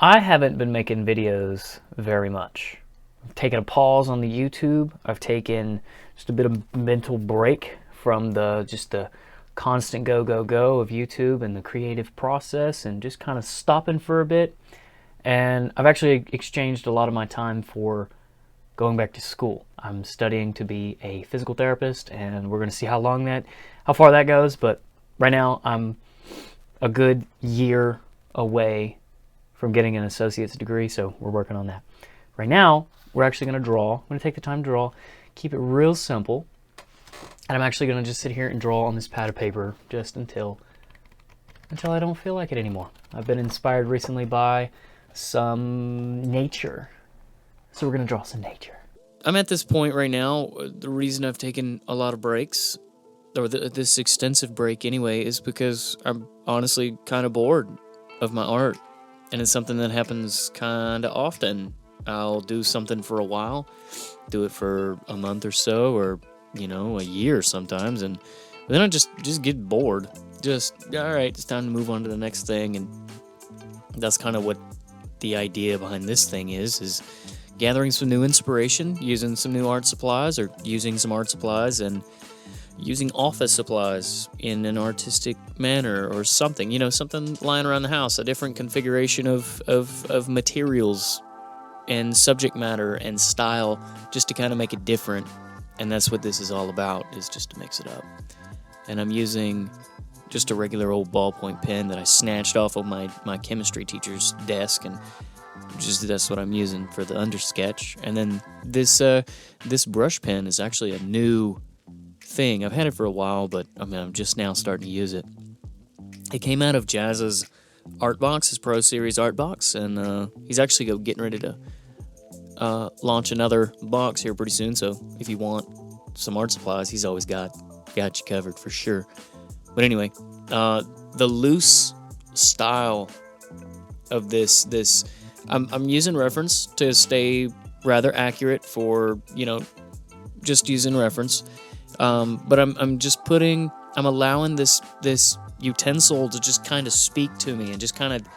I haven't been making videos very much. I've taken a pause on the YouTube. I've taken just a bit of mental break from the constant go of YouTube and the creative process, and just kind of stopping for a bit. And I've actually exchanged a lot of my time for going back to school. I'm studying to be a physical therapist, and we're going to see how far that goes. But right now, I'm a good year away from getting an associate's degree, so we're working on that. Right now, we're actually going to draw. I'm going to take the time to draw, keep it real simple, and I'm actually going to just sit here and draw on this pad of paper just until I don't feel like it anymore. I've been inspired recently by some nature, so we're going to draw some nature. I'm at this point right now. The reason I've taken a lot of breaks, or this extensive break anyway, is because I'm honestly kind of bored of my art. And it's something that happens kind of often. I'll do something for a while, do it for a month or so, or, a year sometimes, and then I just get bored. All right, it's time to move on to the next thing, and that's kind of what the idea behind this thing is gathering some new inspiration, using some new art supplies, or using some art supplies, and using office supplies in an artistic manner or something, something lying around the house, a different configuration of materials and subject matter and style, just to kind of make it different. And that's what this is all about, is just to mix it up. And I'm using just a regular old ballpoint pen that I snatched off of my chemistry teacher's desk, and that's what I'm using for the undersketch. And then this brush pen is actually a new thing. I've had it for a while, but I'm just now starting to use it. It came out of Jazz's art box, his Pro Series art box, and he's actually getting ready to launch another box here pretty soon. So if you want some art supplies, he's always got you covered for sure. But anyway, the loose style of this I'm using reference to stay rather accurate for just using reference. But I'm allowing this utensil to just kind of speak to me and just kind of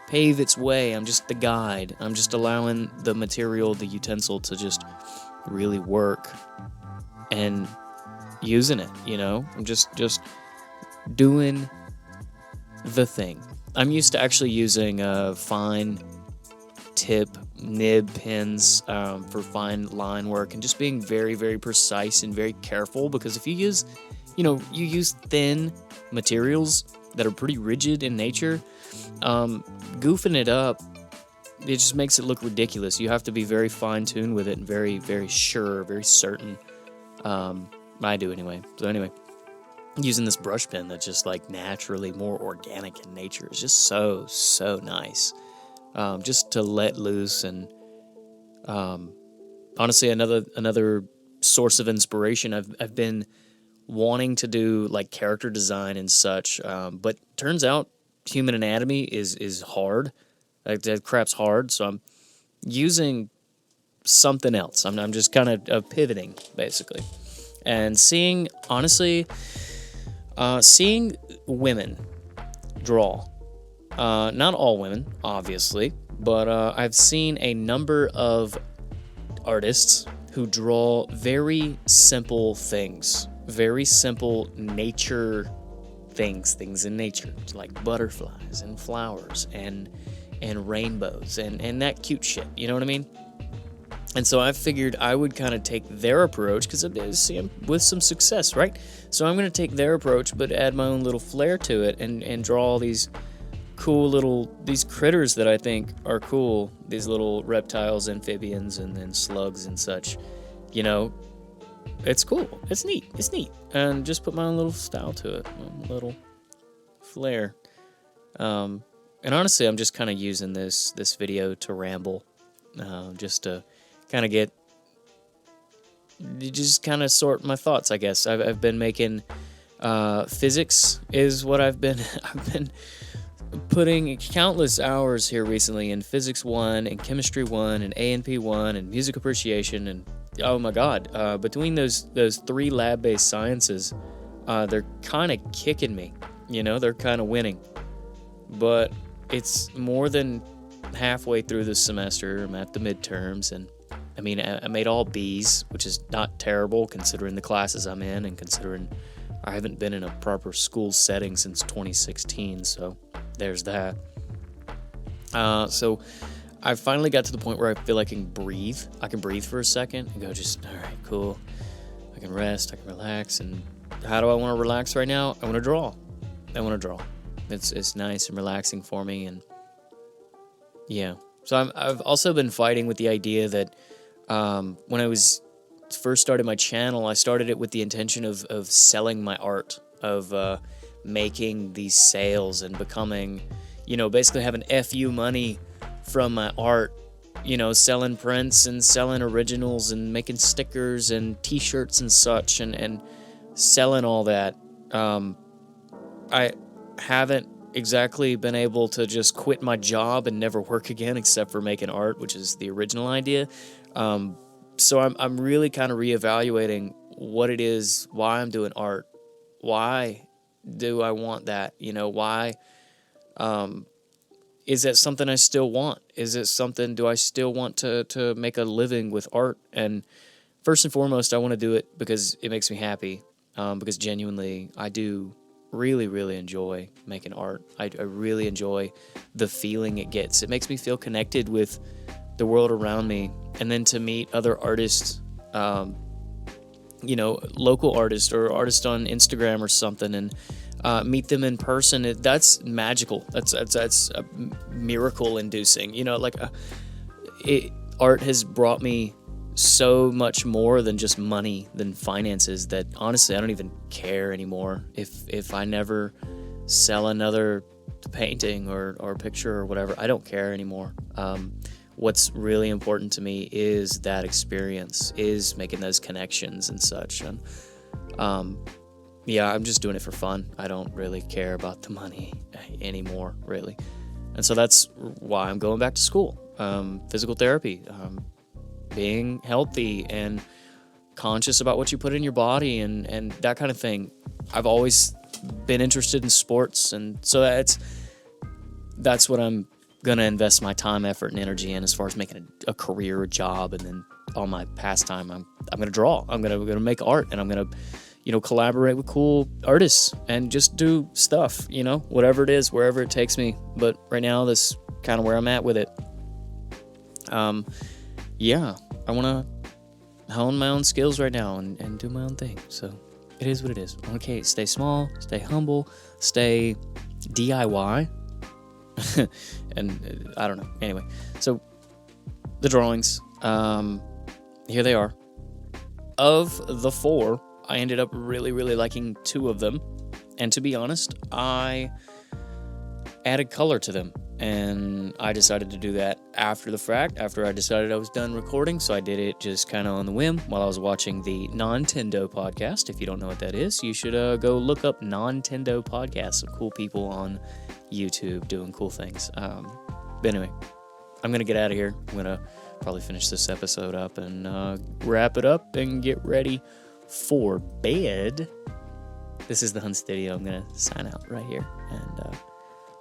pave its way. I'm just the guide. I'm just allowing the material, the utensil, to just really work and using it, I'm just doing the thing. I'm used to actually using fine tip nib pens for fine line work, and just being very, very precise and very careful, because if you use thin materials that are pretty rigid in nature, goofing it up, it just makes it look ridiculous. You have to be very fine-tuned with it and very, very sure, very certain. I do anyway. So anyway, using this brush pen that's just like naturally more organic in nature is just so nice. Just to let loose, and honestly, another source of inspiration. I've been wanting to do like character design and such, but turns out human anatomy is hard. Like, that crap's hard, so I'm using something else. I'm just kind of pivoting basically, and seeing women draw. Not all women, obviously, but I've seen a number of artists who draw very simple things, very simple nature things in nature, like butterflies and flowers and rainbows and that cute shit, you know what I mean? And so I figured I would kind of take their approach, because I'm with some success, right? So I'm going to take their approach, but add my own little flair to it, and draw all these cool these critters that I think are cool, these little reptiles, amphibians, and then slugs and such. It's cool, it's neat, and just put my own little style to it, my own little flair. And honestly, I'm just kind of using this video to ramble, just to kind of just kind of sort my thoughts, I guess. I've been making physics is what I've been putting countless hours here recently in Physics 1 and Chemistry 1 and A&P 1 and Music Appreciation, and oh my god, between those three lab-based sciences, they're kind of kicking me, they're kind of winning. But it's more than halfway through the semester. I'm at the midterms, and I mean, I made all B's, which is not terrible considering the classes I'm in and considering I haven't been in a proper school setting since 2016, so there's that. So I finally got to the point where I feel I can breathe. I can breathe for a second and go just, all right, cool. I can rest, I can relax. And how do I want to relax right now? I want to draw. It's nice and relaxing for me, and yeah. So I've also been fighting with the idea that when I was first started my channel, I started it with the intention of selling my art, of making these sales and becoming, basically having FU money from my art, selling prints and selling originals and making stickers and t-shirts and such, and selling all that. I haven't exactly been able to just quit my job and never work again except for making art, which is the original idea. So I'm really kind of reevaluating what it is, why I'm doing art. Why do I want that? Why is that something I still want? Do I still want to make a living with art? And first and foremost, I want to do it because it makes me happy. Because genuinely, I do really, really enjoy making art. I really enjoy the feeling it gets. It makes me feel connected with the world around me. And then to meet other artists, local artists or artists on Instagram or something, and meet them in person, that's magical. That's miracle inducing. Art has brought me so much more than just money, than finances, that honestly I don't even care anymore if I never sell another painting or picture or whatever. I don't care anymore. What's really important to me is that experience, is making those connections and such. And I'm just doing it for fun. I don't really care about the money anymore, really. And so that's why I'm going back to school. Physical therapy, being healthy and conscious about what you put in your body and that kind of thing. I've always been interested in sports, and so that's what I'm gonna invest my time, effort, and energy in, as far as making a career, a job. And then all my pastime, I'm gonna draw. I'm gonna make art, and I'm gonna collaborate with cool artists and just do stuff, whatever it is, wherever it takes me. But right now, that's kind of where I'm at with it. I want to hone my own skills right now and do my own thing. So it is what it is. Okay, stay small, stay humble, stay DIY. And I don't know. Anyway, so the drawings, here they are. Of the 4, I ended up really, really liking 2 of them. And to be honest, I added color to them. And I decided to do that after the fact, after I decided I was done recording. So I did it just kind of on the whim while I was watching the Nintendo podcast. If you don't know what that is, you should go look up Nintendo podcast. Some cool people on YouTube doing cool things. But anyway, I'm going to get out of here. I'm going to probably finish this episode up and wrap it up and get ready for bed. This is the Hunt Studio. I'm going to sign out right here. And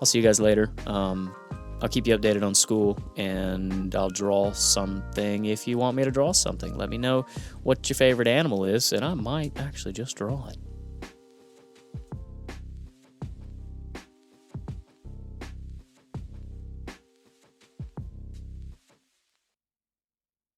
I'll see you guys later. I'll keep you updated on school, and I'll draw something if you want me to draw something. Let me know what your favorite animal is, and I might actually just draw it.